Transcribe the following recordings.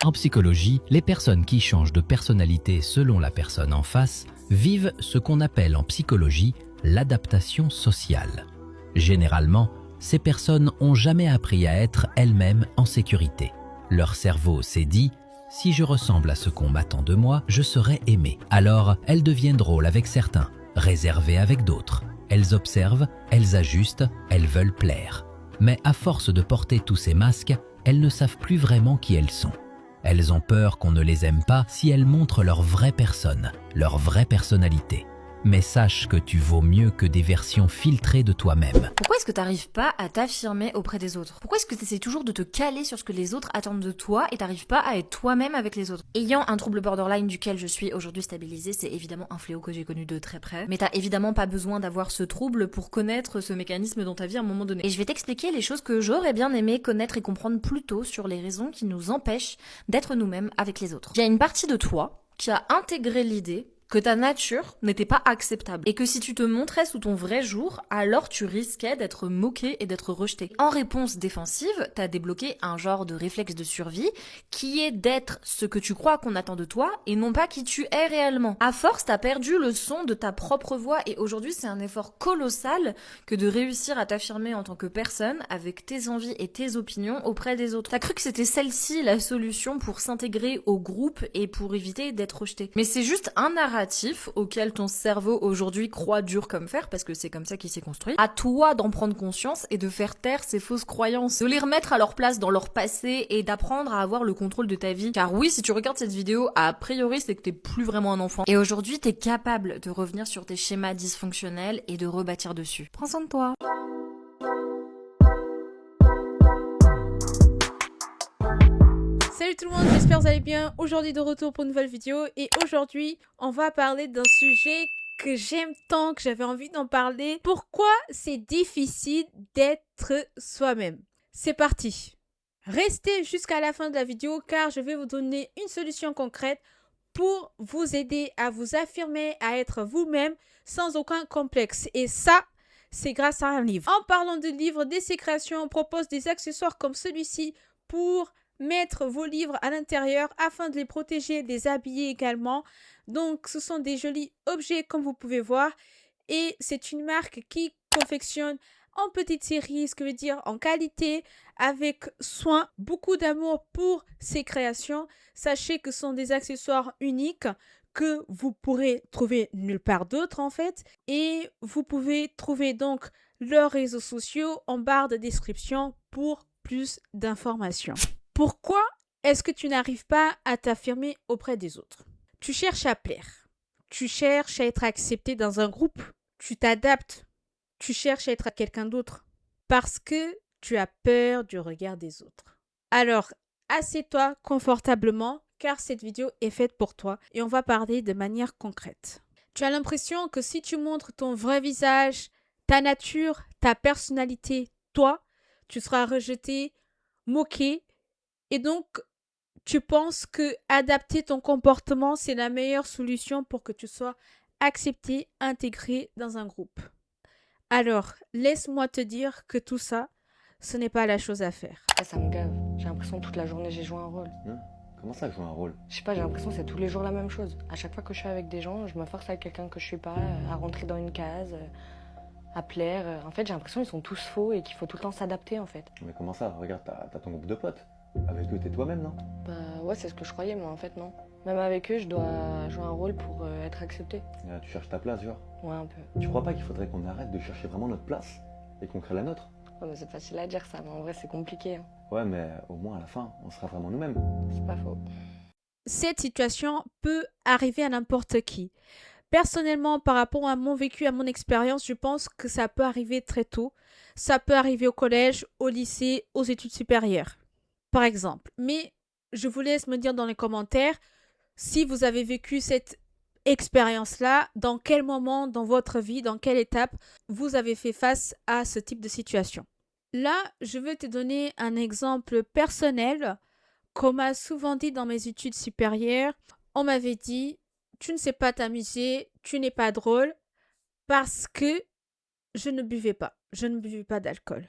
En psychologie, les personnes qui changent de personnalité selon la personne en face vivent ce qu'on appelle en psychologie l'adaptation sociale. Généralement, ces personnes n'ont jamais appris à être elles-mêmes en sécurité. Leur cerveau s'est dit « si je ressemble à ce qu'on m'attend de moi, je serai aimé ». Alors, elles deviennent drôles avec certains, réservées avec d'autres. Elles observent, elles ajustent, elles veulent plaire. Mais à force de porter tous ces masques, elles ne savent plus vraiment qui elles sont. Elles ont peur qu'on ne les aime pas si elles montrent leur vraie personne, leur vraie personnalité. Mais sache que tu vaux mieux que des versions filtrées de toi-même. Pourquoi est-ce que tu n'arrives pas à t'affirmer auprès des autres? Pourquoi est-ce que tu essaies toujours de te caler sur ce que les autres attendent de toi et t'arrives pas à être toi-même avec les autres? Ayant un trouble borderline duquel je suis aujourd'hui stabilisée, c'est évidemment un fléau que j'ai connu de très près. Mais t'as évidemment pas besoin d'avoir ce trouble pour connaître ce mécanisme dans ta vie à un moment donné. Et je vais t'expliquer les choses que j'aurais bien aimé connaître et comprendre plus tôt sur les raisons qui nous empêchent d'être nous-mêmes avec les autres. Il y a une partie de toi qui a intégré l'idée que ta nature n'était pas acceptable et que si tu te montrais sous ton vrai jour, alors tu risquais d'être moqué et d'être rejeté. En réponse défensive, t'as débloqué un genre de réflexe de survie qui est d'être ce que tu crois qu'on attend de toi et non pas qui tu es réellement. À force, t'as perdu le son de ta propre voix et aujourd'hui, c'est un effort colossal que de réussir à t'affirmer en tant que personne avec tes envies et tes opinions auprès des autres. T'as cru que c'était celle-ci la solution pour s'intégrer au groupe et pour éviter d'être rejeté. Mais c'est juste un narratif auquel ton cerveau aujourd'hui croit dur comme fer, parce que c'est comme ça qu'il s'est construit. À toi d'en prendre conscience et de faire taire ces fausses croyances, de les remettre à leur place dans leur passé et d'apprendre à avoir le contrôle de ta vie. Car oui, si tu regardes cette vidéo, a priori c'est que t'es plus vraiment un enfant. Et aujourd'hui, t'es capable de revenir sur tes schémas dysfonctionnels et de rebâtir dessus. Prends soin de toi. Salut tout le monde, j'espère que vous allez bien. Aujourd'hui de retour pour une nouvelle vidéo et aujourd'hui on va parler d'un sujet que j'aime tant, que j'avais envie d'en parler. Pourquoi c'est difficile d'être soi-même? C'est parti. Restez jusqu'à la fin de la vidéo car je vais vous donner une solution concrète pour vous aider à vous affirmer, à être vous-même sans aucun complexe. Et ça, c'est grâce à un livre. En parlant de livres, DC Créations propose des accessoires comme celui-ci pour mettre vos livres à l'intérieur afin de les protéger, de les habiller également. Donc, ce sont des jolis objets comme vous pouvez voir. Et c'est une marque qui confectionne en petite série, ce que veut dire en qualité, avec soin, beaucoup d'amour pour ses créations. Sachez que ce sont des accessoires uniques que vous pourrez trouver nulle part d'autre en fait. Et vous pouvez trouver donc leurs réseaux sociaux en barre de description pour plus d'informations. Pourquoi est-ce que tu n'arrives pas à t'affirmer auprès des autres? Tu cherches à plaire. Tu cherches à être accepté dans un groupe. Tu t'adaptes. Tu cherches à être à quelqu'un d'autre. Parce que tu as peur du regard des autres. Alors, assieds-toi confortablement car cette vidéo est faite pour toi et on va parler de manière concrète. Tu as l'impression que si tu montres ton vrai visage, ta nature, ta personnalité, toi, tu seras rejeté, moqué. Et donc, tu penses que adapter ton comportement, c'est la meilleure solution pour que tu sois accepté, intégré dans un groupe. Alors, laisse-moi te dire que tout ça, ce n'est pas la chose à faire. Ça me gave. J'ai l'impression que toute la journée, j'ai joué un rôle. Comment ça, jouer un rôle? Je sais pas, j'ai l'impression que c'est tous les jours la même chose. À chaque fois que je suis avec des gens, je me force avec quelqu'un que je suis pas, à rentrer dans une case, à plaire. En fait, j'ai l'impression qu'ils sont tous faux et qu'il faut tout le temps s'adapter, en fait. Mais comment ça? Regarde, t'as ton groupe de potes. Avec eux, t'es toi-même, non? Bah ouais, c'est ce que je croyais, moi, en fait, non. Même avec eux, je dois jouer un rôle pour être acceptée. Tu cherches ta place, genre. Ouais, un peu. Tu crois pas qu'il faudrait qu'on arrête de chercher vraiment notre place et qu'on crée la nôtre? Ouais, mais c'est facile à dire ça, mais en vrai, c'est compliqué. Hein. Ouais, mais au moins à la fin, on sera vraiment nous-mêmes. C'est pas faux. Cette situation peut arriver à n'importe qui. Personnellement, par rapport à mon vécu, à mon expérience, je pense que ça peut arriver très tôt. Ça peut arriver au collège, au lycée, aux études supérieures, par exemple. Mais je vous laisse me dire dans les commentaires si vous avez vécu cette expérience-là, dans quel moment dans votre vie, dans quelle étape vous avez fait face à ce type de situation. Là, je veux te donner un exemple personnel. Qu'on m'a souvent dit dans mes études supérieures, on m'avait dit « tu ne sais pas t'amuser, tu n'es pas drôle » parce que je ne buvais pas d'alcool.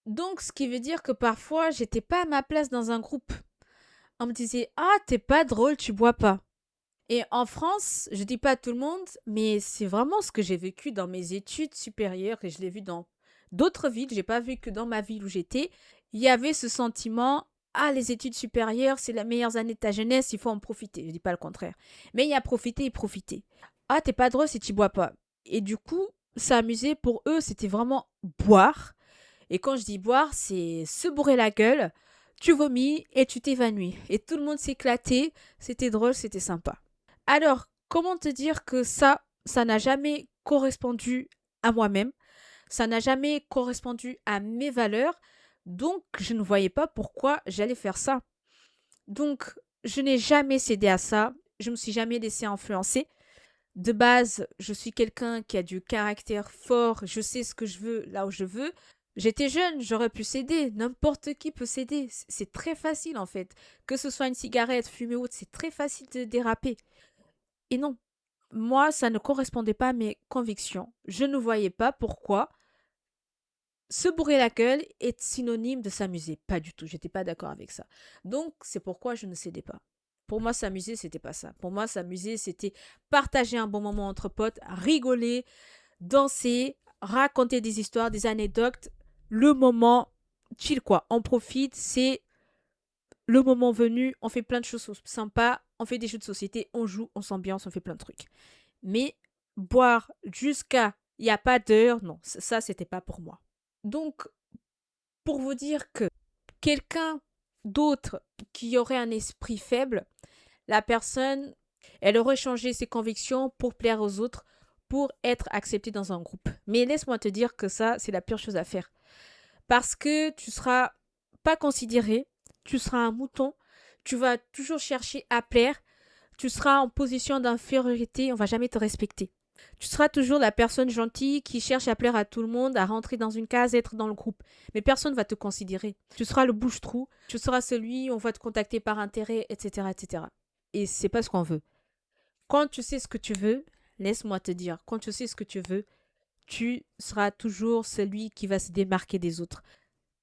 Donc, ce qui veut dire que parfois, j'étais pas à ma place dans un groupe. on me disait: «Ah, t'es pas drôle, tu bois pas». Et en France, je dis pas à tout le monde, mais c'est vraiment ce que j'ai vécu dans mes études supérieures et je l'ai vu dans d'autres villes. J'ai pas vu que dans ma ville où j'étais, il y avait ce sentiment: ah, les études supérieures, c'est les meilleures années de ta jeunesse, il faut en profiter. Je dis pas le contraire. Mais il y a profiter et profiter. Ah, t'es pas drôle si tu bois pas. Et du coup, s'amuser pour eux, c'était vraiment boire. Et quand je dis boire, c'est se bourrer la gueule, tu vomis et tu t'évanouis. Et tout le monde s'éclatait, c'était drôle, c'était sympa. Alors, comment te dire que ça n'a jamais correspondu à moi-même, ça n'a jamais correspondu à mes valeurs, donc je ne voyais pas pourquoi j'allais faire ça. Donc, je n'ai jamais cédé à ça, je me suis jamais laissée influencer. De base, je suis quelqu'un qui a du caractère fort, je sais ce que je veux là où je veux. J'étais jeune, j'aurais pu céder, n'importe qui peut céder, c'est très facile en fait. Que ce soit une cigarette, fumer ou autre, c'est très facile de déraper. Et non, moi, ça ne correspondait pas à mes convictions. Je ne voyais pas pourquoi se bourrer la gueule est synonyme de s'amuser. Pas du tout, j'étais pas d'accord avec ça. Donc, c'est pourquoi je ne cédais pas. Pour moi, s'amuser, c'était pas ça. Pour moi, s'amuser, c'était partager un bon moment entre potes, rigoler, danser, raconter des histoires, des anecdotes. Le moment chill, quoi. On profite, c'est le moment venu, on fait plein de choses sympas, on fait des jeux de société, on joue, on s'ambiance, on fait plein de trucs. Mais boire jusqu'à il n'y a pas d'heure, non, ça, c'était pas pour moi. Donc, pour vous dire que quelqu'un d'autre qui aurait un esprit faible, la personne, elle aurait changé ses convictions pour plaire aux autres, pour être acceptée dans un groupe. Mais laisse-moi te dire que ça, c'est la pire chose à faire. Parce que tu seras pas considéré, tu seras un mouton, tu vas toujours chercher à plaire, tu seras en position d'infériorité, on va jamais te respecter. Tu seras toujours la personne gentille qui cherche à plaire à tout le monde, à rentrer dans une case, être dans le groupe. Mais personne ne va te considérer. Tu seras le bouche-trou, tu seras celui, on va te contacter par intérêt, etc., etc. Et c'est pas ce qu'on veut. Quand tu sais ce que tu veux, laisse-moi te dire, quand tu sais ce que tu veux, tu seras toujours celui qui va se démarquer des autres.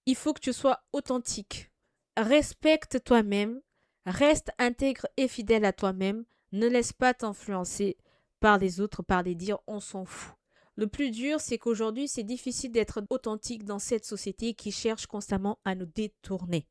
Il faut que tu sois authentique. Respecte toi-même, reste intègre et fidèle à toi-même. Ne laisse pas t'influencer par les autres, par les dires, on s'en fout. Le plus dur, c'est qu'aujourd'hui, c'est difficile d'être authentique dans cette société qui cherche constamment à nous détourner.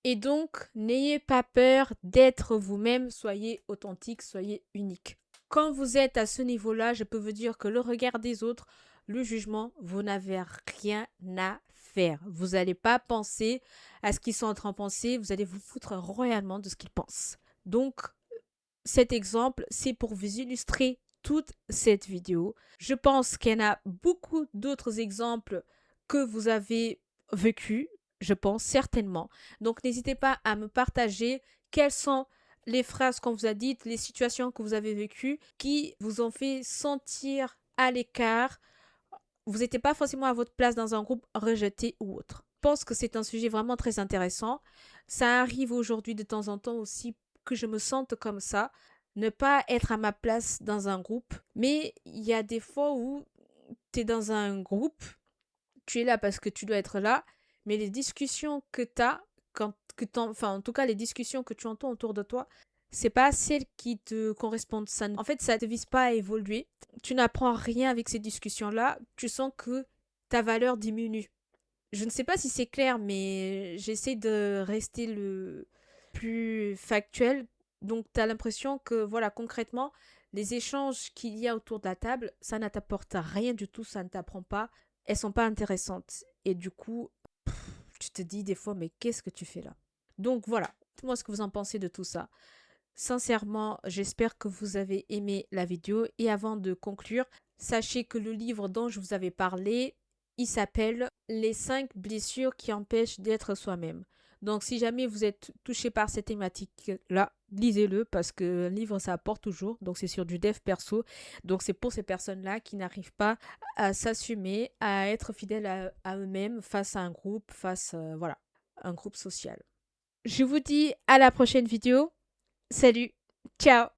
Et donc, n'ayez pas peur d'être vous-même, soyez authentique, soyez unique. Quand vous êtes à ce niveau-là, je peux vous dire que le regard des autres, le jugement, vous n'avez rien à faire. Vous n'allez pas penser à ce qu'ils sont en train de penser, vous allez vous foutre royalement de ce qu'ils pensent. Donc, cet exemple, c'est pour vous illustrer toute cette vidéo. Je pense qu'il y en a beaucoup d'autres exemples que vous avez vécus, je pense certainement. Donc, n'hésitez pas à me partager quelles sont les phrases qu'on vous a dites, les situations que vous avez vécues qui vous ont fait sentir à l'écart. Vous n'étiez pas forcément à votre place dans un groupe rejeté ou autre. Je pense que c'est un sujet vraiment très intéressant. Ça arrive aujourd'hui de temps en temps aussi que je me sente comme ça, ne pas être à ma place dans un groupe. Mais il y a des fois où tu es dans un groupe, tu es là parce que tu dois être là, mais les discussions que tu as, en tout cas les discussions que tu entends autour de toi, c'est pas celles qui te correspondent. En fait, ça ne te vise pas à évoluer. Tu n'apprends rien avec ces discussions-là. Tu sens que ta valeur diminue. Je ne sais pas si c'est clair, mais j'essaie de rester le plus factuel. Donc, tu as l'impression que, voilà, concrètement, les échanges qu'il y a autour de la table, ça ne t'apporte rien du tout, ça ne t'apprend pas. Elles sont pas intéressantes. Et du coup, tu te dis des fois, mais qu'est-ce que tu fais là? Donc, voilà. Dites-moi ce que vous en pensez de tout ça. Sincèrement, j'espère que vous avez aimé la vidéo. Et avant de conclure, sachez que le livre dont je vous avais parlé, il s'appelle « Les 5 blessures qui empêchent d'être soi-même ». Donc, si jamais vous êtes touché par cette thématique-là, lisez-le parce que un livre, ça apporte toujours. Donc, c'est sur du dev perso. Donc, c'est pour ces personnes-là qui n'arrivent pas à s'assumer, à être fidèles à eux-mêmes face à un groupe, face à un groupe social. Je vous dis à la prochaine vidéo. Salut, ciao!